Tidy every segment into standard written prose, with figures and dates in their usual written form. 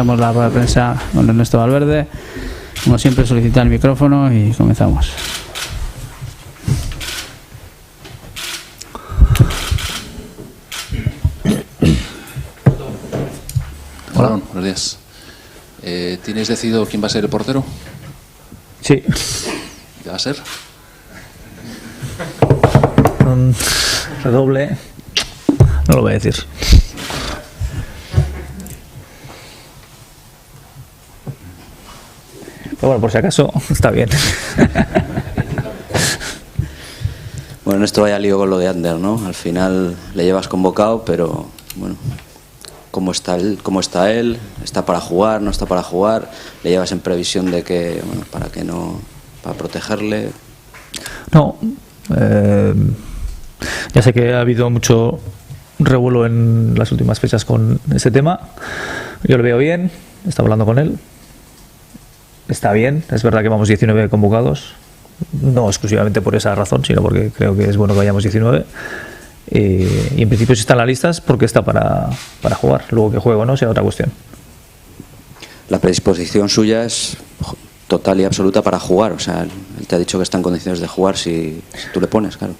comenzamos la rueda de prensa con Ernesto Valverde. Como siempre, solicita el micrófono y comenzamos. Hola, buenos días. ¿Tienes decidido quién va a ser el portero? Sí. ¿Qué va a ser? Un redoble. No lo voy a decir. Pero bueno, por si acaso, está bien. Bueno, en esto vaya lío con lo de Ander, ¿no? Al final le llevas convocado, pero bueno, ¿cómo está él? ¿Está para jugar? ¿No está para jugar? ¿Le llevas en previsión de que, bueno, para protegerle? No. Ya sé que ha habido mucho revuelo en las últimas fechas con ese tema. Yo lo veo bien, estaba hablando con él. Está bien, es verdad que vamos 19 convocados, no exclusivamente por esa razón, sino porque creo que es bueno que vayamos 19. Y en principio si está en la lista es porque está para jugar. Luego que juegue o no será otra cuestión. La predisposición suya es total y absoluta para jugar. O sea, él te ha dicho que está en condiciones de jugar si tú le pones, claro.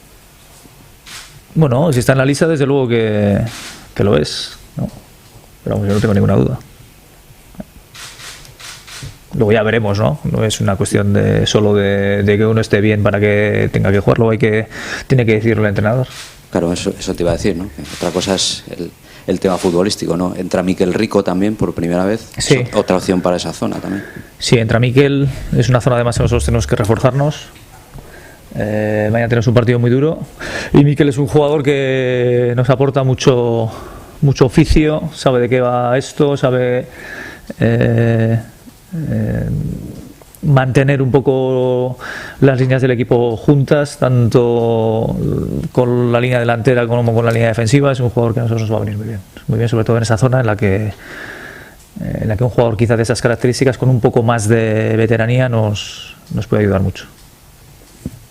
Bueno, si está en la lista desde luego que lo es, ¿no? Pero vamos, yo no tengo ninguna duda. Luego ya veremos, ¿no? No es una cuestión de solo de que uno esté bien para que tenga que jugar. Luego tiene que decirlo el entrenador. Claro, eso te iba a decir, ¿no? Otra cosa es el tema futbolístico, ¿no? Entra Mikel Rico también por primera vez. Sí. Es otra opción para esa zona también. Sí, entra Mikel. Es una zona además que nosotros tenemos que reforzarnos. Mañana tenemos un partido muy duro. Y Mikel es un jugador que nos aporta mucho oficio. Sabe de qué va esto, sabe mantener un poco las líneas del equipo juntas, tanto con la línea delantera como con la línea defensiva. Es un jugador que a nosotros nos va a venir muy bien, sobre todo en esa zona en la que un jugador quizás de esas características con un poco más de veteranía nos puede ayudar mucho.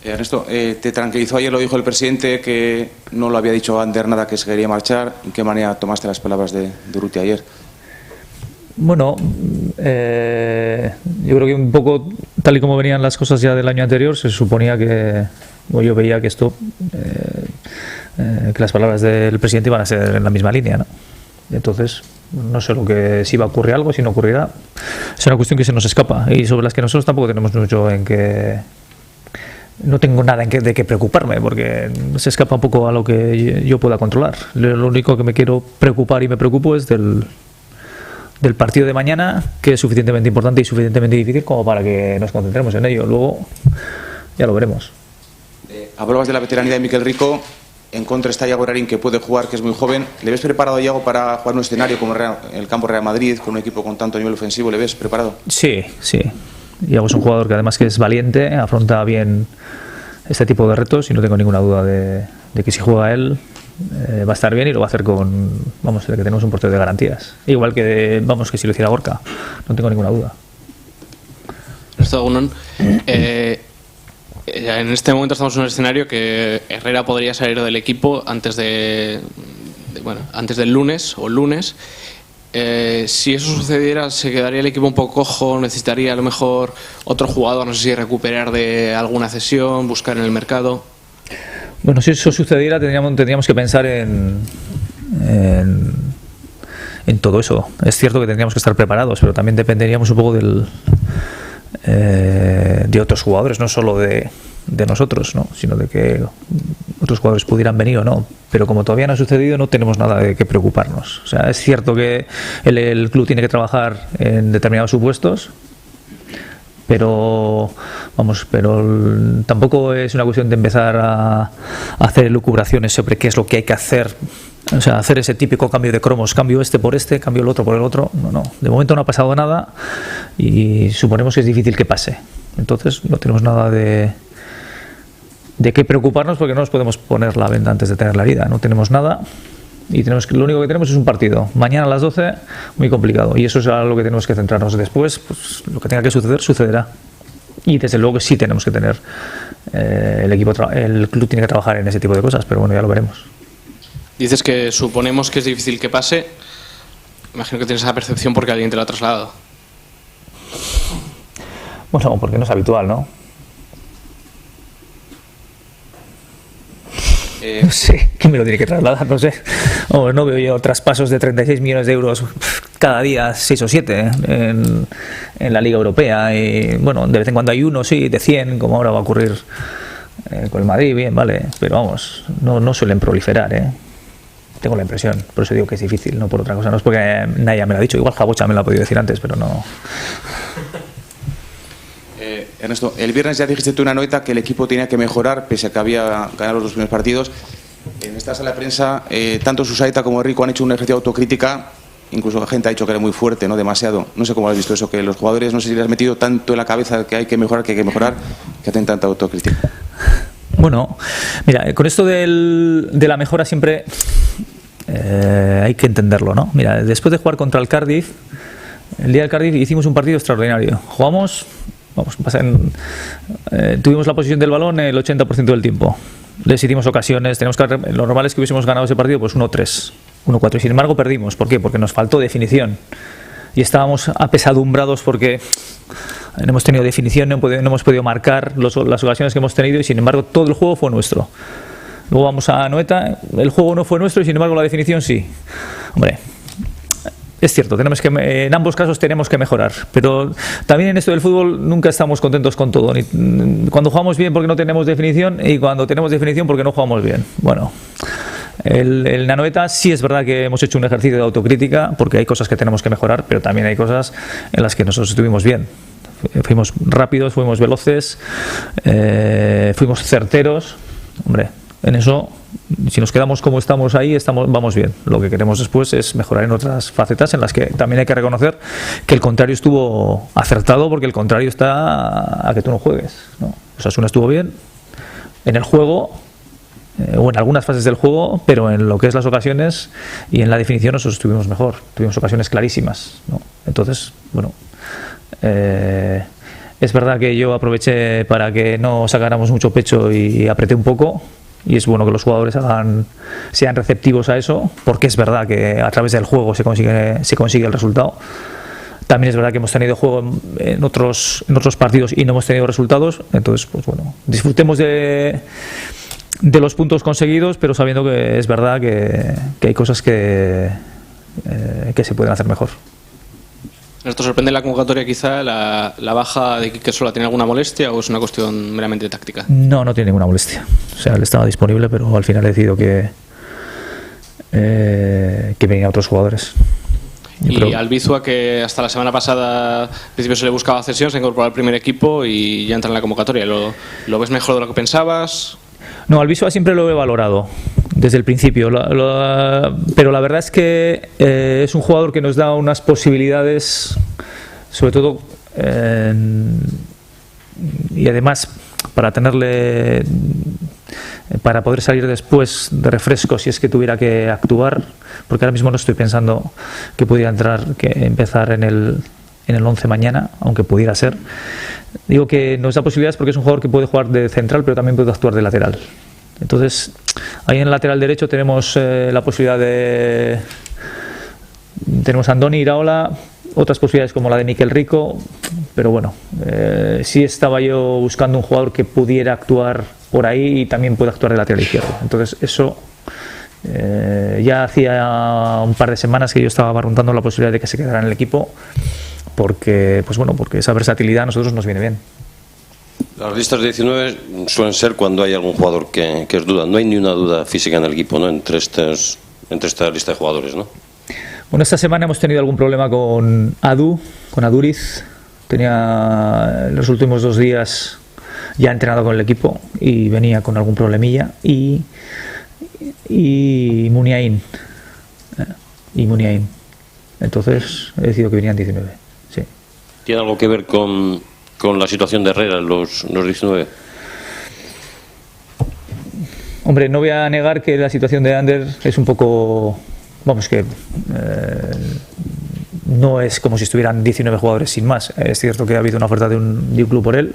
Ernesto, te tranquilizó ayer, lo dijo el presidente, que no lo había dicho Ander nada, que se quería marchar. ¿En qué manera tomaste las palabras de Urrutia ayer? Bueno, yo creo que un poco tal y como venían las cosas ya del año anterior, se suponía que, o yo veía que esto, que las palabras del presidente iban a ser en la misma línea, ¿no? Entonces, no sé si va a ocurrir algo, si no ocurrirá. Es una cuestión que se nos escapa y sobre las que nosotros tampoco tenemos mucho en que... No tengo nada de qué preocuparme, porque se escapa un poco a lo que yo pueda controlar. Lo único que me quiero preocupar y me preocupo es del partido de mañana, que es suficientemente importante y suficientemente difícil como para que nos concentremos en ello. Luego ya lo veremos. Hablabas de la veteranía de Mikel Rico. En contra está Iago Erarín, que puede jugar, que es muy joven. ¿Le ves preparado a Iago para jugar en un escenario como el campo Real Madrid, con un equipo con tanto nivel ofensivo? ¿Le ves preparado? Sí. Iago es un jugador que además que es valiente, afronta bien este tipo de retos y no tengo ninguna duda de que si juega él va a estar bien y lo va a hacer de que tenemos un portero de garantías. Igual que que si lo hiciera Gorka, no tengo ninguna duda. En este momento estamos en un escenario que Herrera podría salir del equipo antes del lunes o el lunes. Si eso sucediera, ¿se quedaría el equipo un poco cojo? ¿Necesitaría a lo mejor otro jugador? No sé si recuperar de alguna cesión, buscar en el mercado. Bueno, si eso sucediera tendríamos que pensar en todo eso. Es cierto que tendríamos que estar preparados, pero también dependeríamos un poco de otros jugadores, no solo de nosotros, ¿no? Sino de que otros jugadores pudieran venir o no. Pero como todavía no ha sucedido, no tenemos nada de qué preocuparnos. O sea, es cierto que el club tiene que trabajar en determinados supuestos, pero tampoco es una cuestión de empezar a hacer elucubraciones sobre qué es lo que hay que hacer. O sea, hacer ese típico cambio de cromos, cambio este por este, cambio el otro por el otro. No. De momento no ha pasado nada y suponemos que es difícil que pase. Entonces no tenemos nada de qué preocuparnos, porque no nos podemos poner la venda antes de tener la herida. No tenemos nada y lo único que tenemos es un partido. Mañana a las 12, muy complicado. Y eso es a lo que tenemos que centrarnos. Después, pues lo que tenga que suceder, sucederá. Y desde luego que sí tenemos que tener el club tiene que trabajar en ese tipo de cosas, pero bueno, ya lo veremos. Dices que suponemos que es difícil que pase. imagino que tienes esa percepción porque alguien te lo ha trasladado. Bueno, porque no es habitual, ¿no? No sé, ¿quién me lo tiene que trasladar? No sé. No veo yo traspasos de 36 millones de euros cada día, 6 o 7 en la Liga Europea. Y bueno, de vez en cuando hay uno, sí, de 100, como ahora va a ocurrir con el Madrid, bien, vale. Pero vamos, no suelen proliferar, ¿eh? Tengo la impresión, por eso digo que es difícil, no por otra cosa. No es porque nadie me lo ha dicho, igual Jabocha me lo ha podido decir antes, pero no. Ernesto, el viernes ya dijiste tú en una nota que el equipo tenía que mejorar pese a que había ganado los dos primeros partidos. En esta sala de prensa, tanto Susaeta como Rico han hecho un ejercicio de autocrítica, incluso la gente ha dicho que era muy fuerte, ¿no? Demasiado. No sé cómo lo has visto eso, que los jugadores, no sé si les has metido tanto en la cabeza que hay que mejorar, que hacen tanta autocrítica. Bueno, mira, con esto de la mejora siempre hay que entenderlo, ¿no? Mira, después de jugar contra el Cardiff, el día del Cardiff hicimos un partido extraordinario. Jugamos, tuvimos la posición del balón el 80% del tiempo. Les hicimos ocasiones, lo normal es que hubiésemos ganado ese partido pues 1-3, 1-4, y sin embargo perdimos. ¿Por qué? Porque nos faltó definición y estábamos apesadumbrados porque no hemos tenido definición, no hemos podido marcar las ocasiones que hemos tenido, y sin embargo todo el juego fue nuestro. Luego vamos a Anoeta, el juego no fue nuestro y sin embargo la definición sí. Hombre, es cierto, en ambos casos tenemos que mejorar, pero también en esto del fútbol nunca estamos contentos con todo. Cuando jugamos bien porque no tenemos definición, y cuando tenemos definición porque no jugamos bien. Bueno, el Anoeta sí es verdad que hemos hecho un ejercicio de autocrítica porque hay cosas que tenemos que mejorar, pero también hay cosas en las que nosotros estuvimos bien. Fuimos rápidos, fuimos veloces, fuimos certeros. Hombre, en eso, si nos quedamos como estamos ahí, vamos bien. Lo que queremos después es mejorar en otras facetas en las que también hay que reconocer que el contrario estuvo acertado, porque el contrario está a que tú no juegues, ¿no? Osasuna estuvo bien en el juego, o en algunas fases del juego, pero en lo que es las ocasiones y en la definición nosotros estuvimos mejor. Tuvimos ocasiones clarísimas, ¿no? Entonces, bueno, es verdad que yo aproveché para que no sacáramos mucho pecho y apreté un poco. Y es bueno que los jugadores sean receptivos a eso, porque es verdad que a través del juego se consigue el resultado. También es verdad que hemos tenido juego en otros partidos y no hemos tenido resultados. Entonces, pues bueno, disfrutemos de los puntos conseguidos, pero sabiendo que es verdad que hay cosas que se pueden hacer mejor. ¿Esto sorprende la convocatoria quizá la baja de Quique Sola? ¿Tiene alguna molestia o es una cuestión meramente táctica? No tiene ninguna molestia. O sea, él estaba disponible, pero al final he decidido que venían otros jugadores. Y Albizua, que hasta la semana pasada al principio se le buscaba cesión, se incorporó al primer equipo y ya entra en la convocatoria. ¿Lo ves mejor de lo que pensabas? No, Albizua siempre lo he valorado desde el principio, pero la verdad es que es un jugador que nos da unas posibilidades, sobre todo, y además para poder salir después de refresco si es que tuviera que actuar, porque ahora mismo no estoy pensando que pudiera empezar en el 11 mañana, aunque pudiera ser. Digo que nos da posibilidades porque es un jugador que puede jugar de central, pero también puede actuar de lateral. Entonces, ahí en el lateral derecho tenemos la posibilidad tenemos a Andoni, Iraola, otras posibilidades como la de Mikel Rico, pero bueno, sí estaba yo buscando un jugador que pudiera actuar por ahí y también puede actuar de lateral izquierdo. Entonces, eso ya hacía un par de semanas que yo estaba barruntando la posibilidad de que se quedara en el equipo, porque esa versatilidad a nosotros nos viene bien. Las listas de 19 suelen ser cuando hay algún jugador que es duda. No hay ni una duda física en el equipo, ¿no? Entre esta lista de jugadores, ¿no? Bueno, esta semana hemos tenido algún problema con Aduriz. Tenía los últimos 2 días ya entrenado con el equipo y venía con algún problemilla. Y Muniain. Entonces he decidido que venían 19. Sí. ¿Tiene algo que ver con la situación de Herrera en los 19? Hombre, no voy a negar que la situación de Ander es un poco... no es como si estuvieran 19 jugadores sin más. Es cierto que ha habido una oferta de un club por él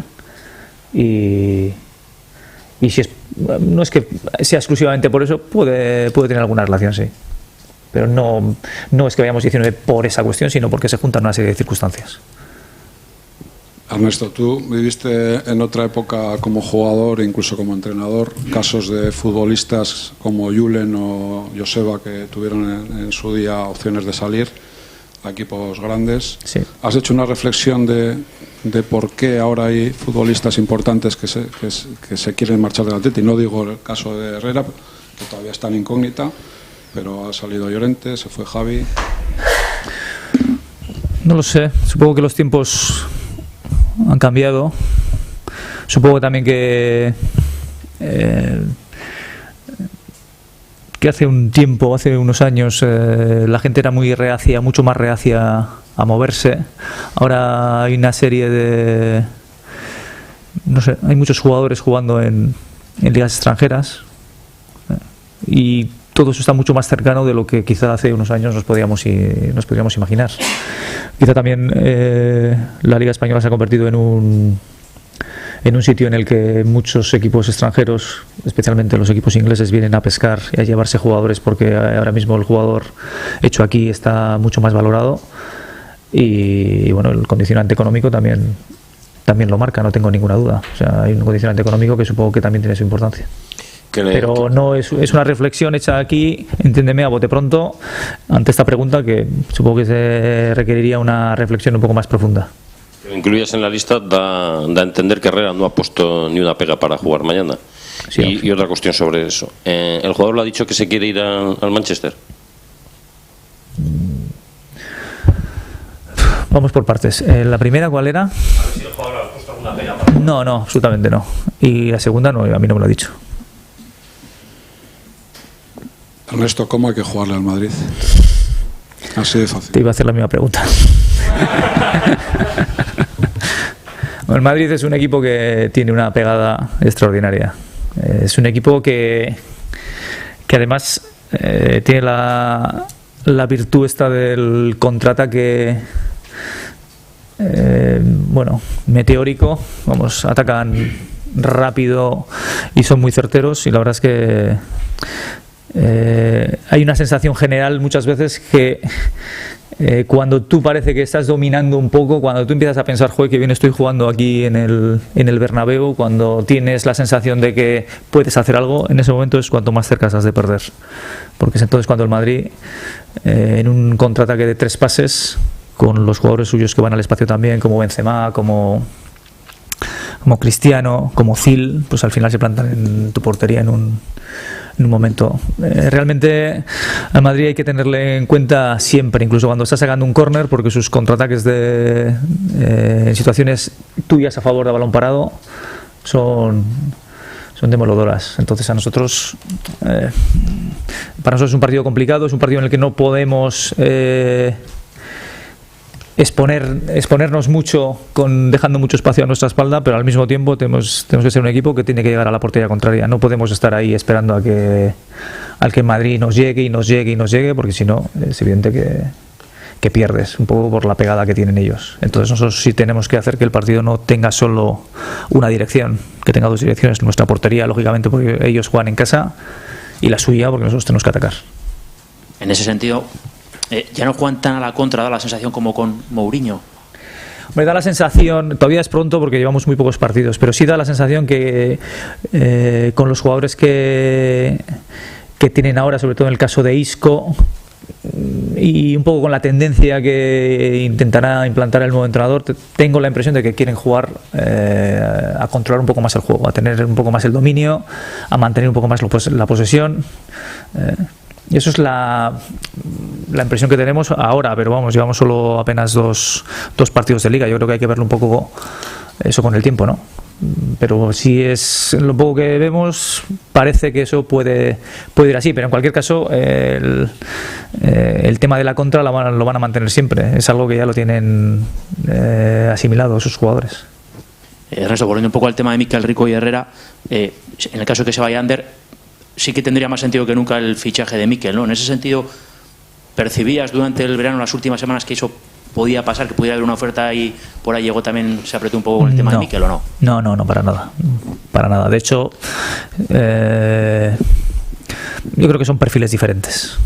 y si no es que sea exclusivamente por eso, puede tener alguna relación, sí. pero no es que vayamos 19 por esa cuestión, sino porque se juntan una serie de circunstancias. Ernesto, tú viviste en otra época como jugador, incluso como entrenador, casos de futbolistas como Julen o Joseba que tuvieron en su día opciones de salir a equipos grandes. Sí. ¿Has hecho una reflexión de por qué ahora hay futbolistas importantes que se quieren marchar del Atleti? No digo el caso de Herrera, que todavía está en incógnita, pero ha salido Llorente, se fue Javi. No lo sé, supongo que los tiempos han cambiado. Supongo también que hace un tiempo, hace unos años, la gente era muy reacia, mucho más reacia a moverse. Ahora hay una serie de, no sé, hay muchos jugadores jugando en ligas extranjeras y todo eso está mucho más cercano de lo que quizá hace unos años nos podríamos imaginar. Quizá también la Liga Española se ha convertido en un sitio en el que muchos equipos extranjeros, especialmente los equipos ingleses, vienen a pescar y a llevarse jugadores, porque ahora mismo el jugador hecho aquí está mucho más valorado y bueno, el condicionante económico también lo marca, no tengo ninguna duda. O sea, hay un condicionante económico que supongo que también tiene su importancia. Pero no es una reflexión hecha aquí, entiéndeme, a bote pronto, ante esta pregunta que supongo que se requeriría una reflexión un poco más profunda. Que lo incluyas en la lista da a entender que Herrera no ha puesto ni una pega para jugar mañana. Sí, y otra cuestión sobre eso. ¿El jugador lo ha dicho que se quiere ir al Manchester? Vamos por partes. La primera, ¿cuál era? A ver si el jugador ha puesto alguna pega para... No, absolutamente no. Y la segunda, no, a mí no me lo ha dicho. Ernesto, ¿cómo hay que jugarle al Madrid? Así de fácil. Te iba a hacer la misma pregunta. Bueno, el Madrid es un equipo que tiene una pegada extraordinaria. Es un equipo que además tiene la virtud esta del contraataque, meteórico. Vamos, atacan rápido y son muy certeros, y la verdad es que hay una sensación general muchas veces que cuando tú parece que estás dominando un poco, cuando tú empiezas a pensar, joder, que bien estoy jugando aquí en el Bernabéu, cuando tienes la sensación de que puedes hacer algo, en ese momento es cuanto más cerca estás de perder, porque es entonces cuando el Madrid, en un contraataque de 3 pases, con los jugadores suyos que van al espacio también, como Benzema, como Cristiano, como Zil, pues al final se plantan en tu portería en un momento. Realmente al Madrid hay que tenerle en cuenta siempre, incluso cuando está sacando un córner, porque sus contraataques en situaciones tuyas a favor de balón parado son demolidoras. Entonces para nosotros es un partido complicado, es un partido en el que no podemos exponernos mucho dejando mucho espacio a nuestra espalda, pero al mismo tiempo tenemos que ser un equipo que tiene que llegar a la portería contraria. No podemos estar ahí esperando al que Madrid nos llegue, porque si no es evidente que pierdes un poco por la pegada que tienen ellos. Entonces nosotros sí tenemos que hacer que el partido no tenga solo una dirección, que tenga 2 direcciones: nuestra portería, lógicamente, porque ellos juegan en casa, y la suya, porque nosotros tenemos que atacar. En ese sentido, ya no juegan tan a la contra, da la sensación como con Mourinho. Me da la sensación, todavía es pronto porque llevamos muy pocos partidos, pero sí da la sensación que con los jugadores que tienen ahora, sobre todo en el caso de Isco, y un poco con la tendencia que intentará implantar el nuevo entrenador, tengo la impresión de que quieren jugar a controlar un poco más el juego, a tener un poco más el dominio, a mantener un poco más la posesión. Y eso es la impresión que tenemos ahora, pero vamos, llevamos solo apenas dos partidos de liga. Yo creo que hay que verlo un poco eso con el tiempo, ¿no? Pero si es lo poco que vemos, parece que eso puede ir así, pero en cualquier caso el tema de la contra lo van a mantener siempre. Es algo que ya lo tienen asimilado sus jugadores. Ernesto, volviendo un poco al tema de Mikel, Rico y Herrera, en el caso de que se vaya Ander, sí que tendría más sentido que nunca el fichaje de Mikel, ¿no? En ese sentido, ¿percibías durante el verano, las últimas semanas, que eso podía pasar, que pudiera haber una oferta y por ahí llegó también, se apretó un poco con el tema de Mikel, o no? No, para nada. Para nada. De hecho, yo creo que son perfiles diferentes.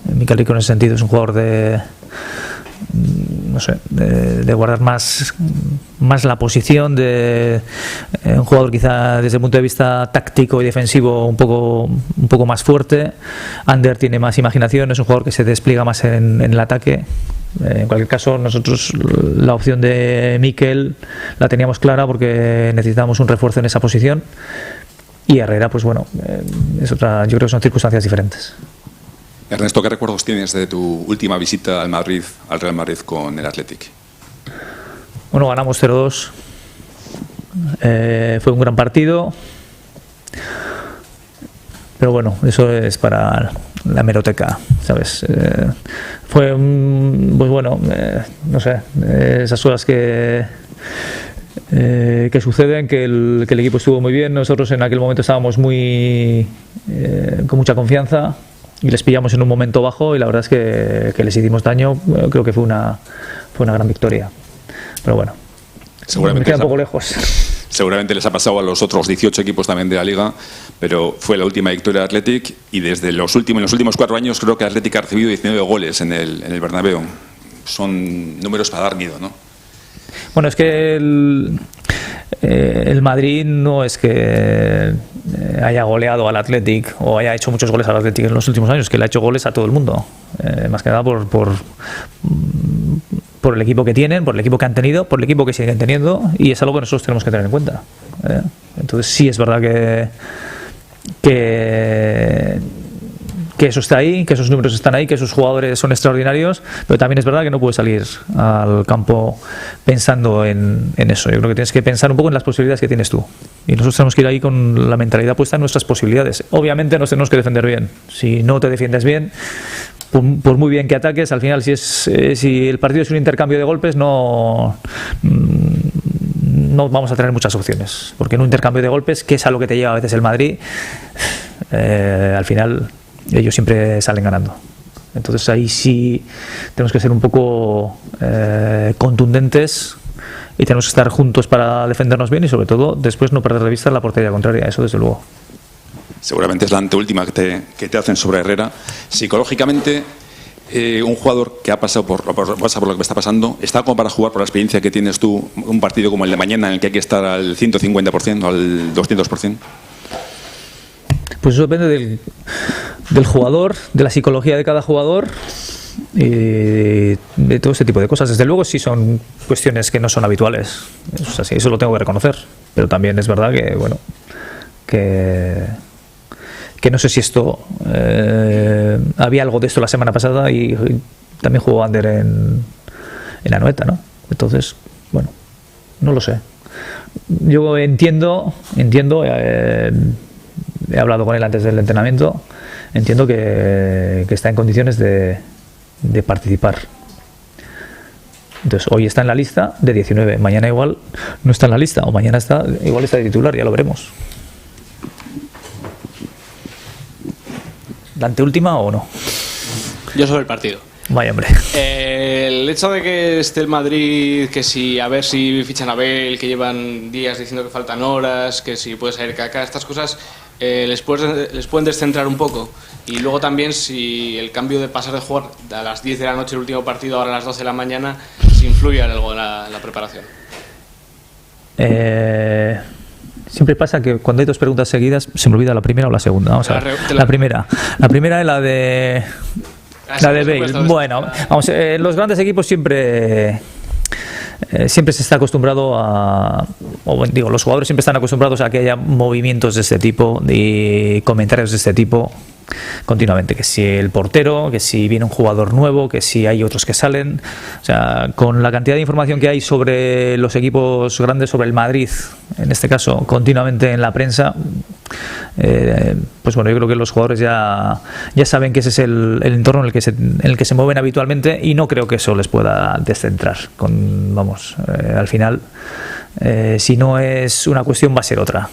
Mikel Rico en ese sentido es un jugador de guardar más la posición, un jugador quizá desde el punto de vista táctico y defensivo un poco más fuerte. Ander tiene más imaginación, es un jugador que se despliega más en el ataque. En cualquier caso, nosotros la opción de Mikel la teníamos clara porque necesitábamos un refuerzo en esa posición, y Herrera, pues bueno, es otra, yo creo que son circunstancias diferentes. Ernesto, ¿qué recuerdos tienes de tu última visita al Real Madrid con el Athletic? Bueno, ganamos 0-2. Fue un gran partido. Pero bueno, eso es para la hemeroteca, ¿sabes? Fue pues bueno, no sé, esas cosas que suceden, que el equipo estuvo muy bien. Nosotros en aquel momento estábamos con mucha confianza, y les pillamos en un momento bajo, y la verdad es que les hicimos daño. Creo que fue una gran victoria, pero bueno, me queda un poco lejos. Seguramente les ha pasado a los otros 18 equipos también de la Liga, pero fue la última victoria de Athletic, y desde en los últimos 4 años creo que Athletic ha recibido 19 goles en el Bernabéu. Son números para dar miedo, ¿no? Bueno, es que el Madrid no es que haya goleado al Athletic o haya hecho muchos goles al Athletic en los últimos años, que le ha hecho goles a todo el mundo, más que nada por el equipo que tienen, por el equipo que han tenido, por el equipo que siguen teniendo, y es algo que nosotros tenemos que tener en cuenta. Entonces sí es verdad que eso está ahí, que esos números están ahí, que esos jugadores son extraordinarios, pero también es verdad que no puedes salir al campo pensando en eso. Yo creo que tienes que pensar un poco en las posibilidades que tienes tú, y nosotros tenemos que ir ahí con la mentalidad puesta en nuestras posibilidades. Obviamente nos tenemos que defender bien. Si no te defiendes bien, por muy bien que ataques, al final si el partido es un intercambio de golpes, no vamos a tener muchas opciones, porque en un intercambio de golpes, que es a lo que te lleva a veces el Madrid, al final ellos siempre salen ganando. Entonces ahí sí tenemos que ser un poco contundentes, y tenemos que estar juntos para defendernos bien, y sobre todo después no perder de vista la portería contraria, eso desde luego. Seguramente es la anteúltima que te hacen sobre Herrera. Psicológicamente, un jugador que ha pasado por lo que está pasando, ¿está como para jugar, por la experiencia que tienes tú, un partido como el de mañana en el que hay que estar al 150%, al 200%? Pues eso depende del jugador, de la psicología de cada jugador, y de todo ese tipo de cosas. Desde luego sí son cuestiones que no son habituales, eso es así, eso lo tengo que reconocer, pero también es verdad que bueno, que no sé si esto había algo de esto la semana pasada, y también jugó Ander en Anoeta, ¿no? Entonces, bueno, no lo sé. Yo entiendo, he hablado con él antes del entrenamiento, entiendo que está en condiciones de participar. Entonces hoy está en la lista de 19, mañana igual no está en la lista, o mañana igual está de titular, ya lo veremos. ¿La anteúltima o no? Yo sobre el partido. Vaya hombre. El hecho de que esté el Madrid, que si a ver si fichan a Bale, que llevan días diciendo que faltan horas, que si puede salir Kaká, estas cosas les pueden descentrar un poco. Y luego también si el cambio de pasar de jugar a las 10 de la noche el último partido ahora a las 12 de la mañana, si influye algo en la preparación. Siempre pasa que cuando hay dos preguntas seguidas se me olvida la primera o la segunda. Vamos a ver. La primera es la de Bale. Bueno, vamos, los grandes equipos siempre se está acostumbrado los jugadores siempre están acostumbrados a que haya movimientos de este tipo y comentarios de este tipo continuamente, que si el portero, que si viene un jugador nuevo, que si hay otros que salen. O sea, con la cantidad de información que hay sobre los equipos grandes, sobre el Madrid en este caso, continuamente en la prensa, pues bueno, yo creo que los jugadores ya saben que ese es el entorno en el que se mueven habitualmente, y no creo que eso les pueda descentrar. Al final, si no es una cuestión, va a ser otra.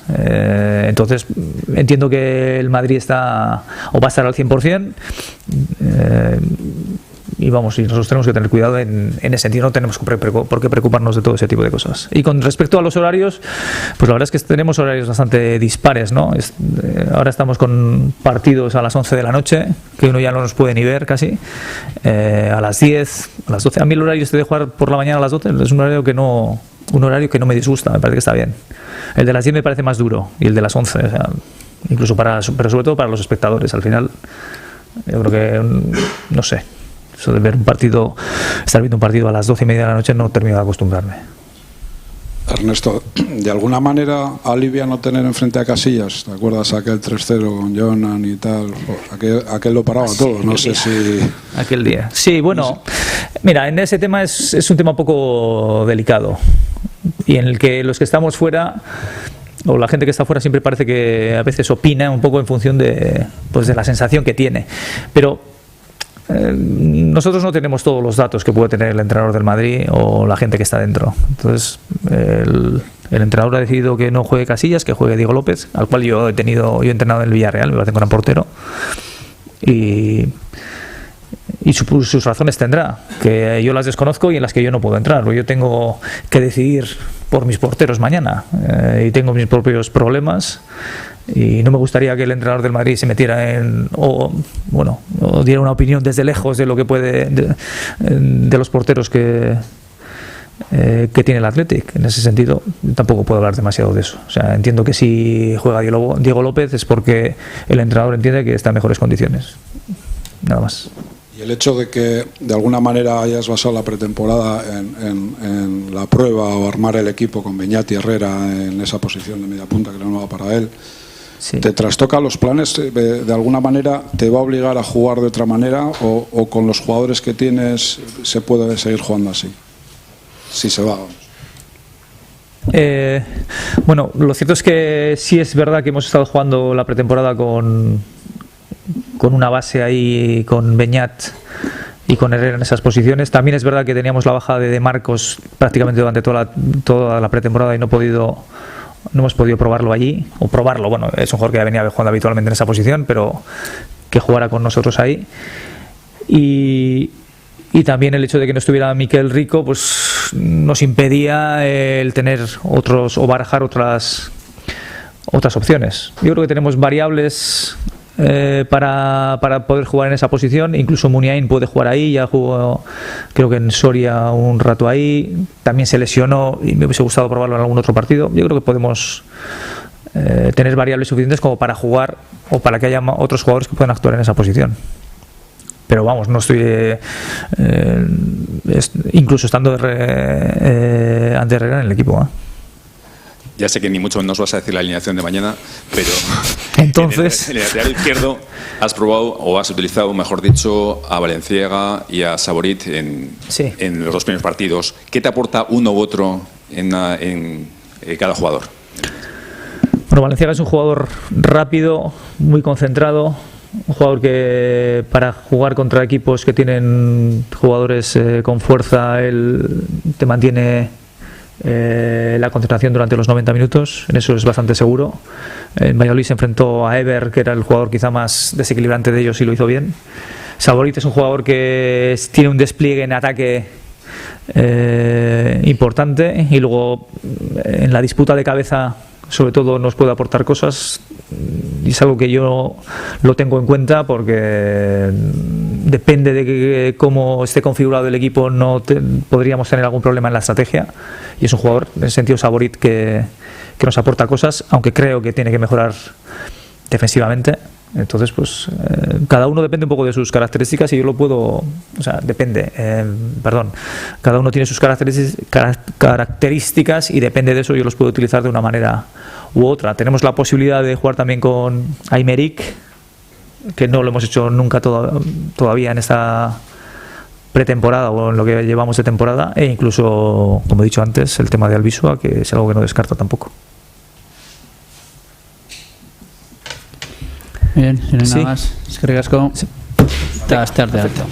Entonces entiendo que el Madrid va a estar al 100%. y vamos, y nosotros tenemos que tener cuidado en ese sentido, no tenemos por qué preocuparnos de todo ese tipo de cosas. Y con respecto a los horarios, pues la verdad es que tenemos horarios bastante dispares, ¿no? Ahora estamos con partidos a las 11 de la noche, que uno ya no nos puede ni ver casi, a las 10, a las 12. A mí el horario de jugar por la mañana a las 12 es un horario que no me disgusta, me parece que está bien. El de las 10 me parece más duro, y el de las 11, o sea, incluso pero sobre todo para los espectadores. Al final, yo creo que, no sé, eso de estar viendo un partido a las 12:30 de la noche no termino de acostumbrarme. Ernesto, de alguna manera alivia no tener enfrente a Casillas. ¿Te acuerdas aquel 3-0 con Jonan y tal? Aquel lo paraba todo, no sé si... Aquel día. Sí, bueno, mira, en ese tema es un tema un poco delicado, y en el que los que estamos fuera, o la gente que está fuera, siempre parece que a veces opina un poco en función de la sensación que tiene. Pero nosotros no tenemos todos los datos que puede tener el entrenador del Madrid o la gente que está dentro. Entonces, el entrenador ha decidido que no juegue Casillas, que juegue Diego López, al cual yo he entrenado en el Villarreal, me parece un gran portero. Y sus razones tendrá, que yo las desconozco y en las que yo no puedo entrar. Yo tengo que decidir por mis porteros mañana, y tengo mis propios problemas, y no me gustaría que el entrenador del Madrid se metiera o diera una opinión desde lejos de lo que puede de los porteros que tiene el Athletic. En ese sentido tampoco puedo hablar demasiado de eso. O sea, entiendo que si juega Diego López es porque el entrenador entiende que está en mejores condiciones, nada más. Y el hecho de que de alguna manera hayas basado la pretemporada en la prueba o armar el equipo con Beñat y Herrera en esa posición de media punta que no va para él, sí, ¿te trastoca los planes? ¿De alguna manera te va a obligar a jugar de otra manera, o con los jugadores que tienes se puede seguir jugando así? Si se va, vamos. Bueno, lo cierto es que sí es verdad que hemos estado jugando la pretemporada con una base ahí, con Beñat y con Herrera en esas posiciones. También es verdad que teníamos la baja de Marcos prácticamente durante toda la pretemporada y no hemos podido probarlo allí, bueno, es un jugador que ya venía jugando habitualmente en esa posición, pero que jugara con nosotros ahí. Y también el hecho de que no estuviera Miquel Rico, pues nos impedía el tener otros o barajar otras opciones. Yo creo que tenemos variables para poder jugar en esa posición. Incluso Muniain puede jugar ahí, ya jugó creo que en Soria un rato ahí, también se lesionó y me hubiese gustado probarlo en algún otro partido. Yo creo que podemos tener variables suficientes como para jugar o para que haya otros jugadores que puedan actuar en esa posición. Pero vamos, no estoy incluso estando ante Herrera en el equipo. Ya sé que ni mucho menos vas a decir la alineación de mañana, pero entonces, en el lateral izquierdo has probado, o has utilizado, mejor dicho, a Valenciaga y a Saborit en los dos primeros partidos. ¿Qué te aporta uno u otro en cada jugador? Bueno, Valenciaga es un jugador rápido, muy concentrado, un jugador que para jugar contra equipos que tienen jugadores con fuerza, él te mantiene la concentración durante los 90 minutos, en eso es bastante seguro. En Valladolid se enfrentó a Ever, que era el jugador quizá más desequilibrante de ellos, y lo hizo bien. Saborit es un jugador que tiene un despliegue en ataque importante, y luego en la disputa de cabeza sobre todo nos puede aportar cosas, y es algo que yo lo tengo en cuenta porque depende de cómo esté configurado el equipo, podríamos tener algún problema en la estrategia, y es un jugador en el sentido Saborit que nos aporta cosas, aunque creo que tiene que mejorar defensivamente. Entonces, pues cada uno depende un poco de sus características, y yo lo puedo, cada uno tiene sus características y depende de eso yo los puedo utilizar de una manera u otra. Tenemos la posibilidad de jugar también con Aymeric, que no lo hemos hecho nunca todavía en esta pretemporada o en lo que llevamos de temporada, e incluso, como he dicho antes, el tema de Albisua, que es algo que no descarto tampoco. Bien, si no hay nada más. Es que ricasco. Sí. Perfecto.